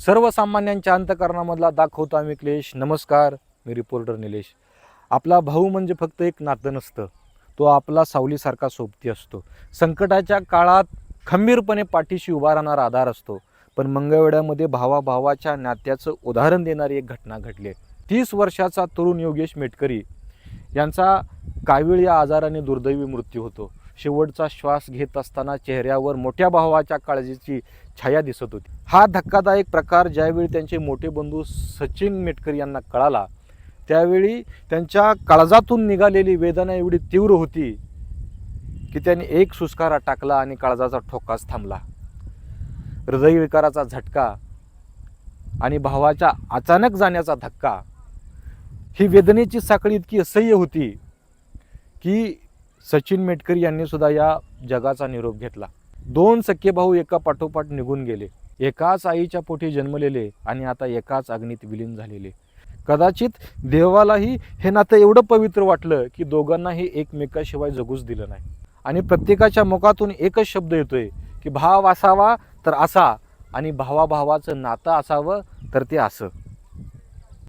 सर्वसामान्यांच्या अंतःकरणामधला दाखवतो आम्ही क्लेश. नमस्कार, मी रिपोर्टर निलेश. आपला भाऊ म्हणजे फक्त एक नातं नसतं, तो आपला सावलीसारखा सोबती असतो. संकटाच्या काळात खंबीरपणे पाठीशी उभा राहणारा आधार असतो. पण मंगळवेढ्यामध्ये भावाभावाच्या नात्याचं उदाहरण देणारी एक घटना घडली. 30 वर्षाचा तरुण योगेश मेटकरी यांचा कावीळ या आजाराने दुर्दैवी मृत्यू होतो. शेवटचा श्वास घेत असताना चेहऱ्यावर मोठ्या भावाच्या काळजीची छाया दिसत होती. हा धक्कादायक प्रकार ज्यावेळी त्यांचे मोठे बंधू सचिन मेटकरी यांना कळाला, त्यावेळी त्यांच्या काळजातून निघालेली वेदना एवढी तीव्र होती की त्यांनी एक सुस्कारा टाकला आणि काळजाचा ठोकाच थांबला. हृदयविकाराचा झटका आणि भावाच्या अचानक जाण्याचा धक्का, ही वेदनेची साखळी इतकी असह्य होती की सचिन मेटकरी यांनी सुद्धा या जगाचा निरोप घेतला. 2 सख्खे भाऊ एका पाठोपाठ निघून गेले. एकाच आईच्या पोटी जन्मलेले आणि आता एकाच अग्नीत विलीन झालेले. कदाचित देवालाही हे नातं एवढं पवित्र वाटलं की दोघांनाही एकमेकाशिवाय जगूच दिलं नाही. आणि प्रत्येकाच्या मुखातून एकच शब्द येतोय की भाव असावा तर असा आणि भावाभावाचं नातं असावं तर ते असं.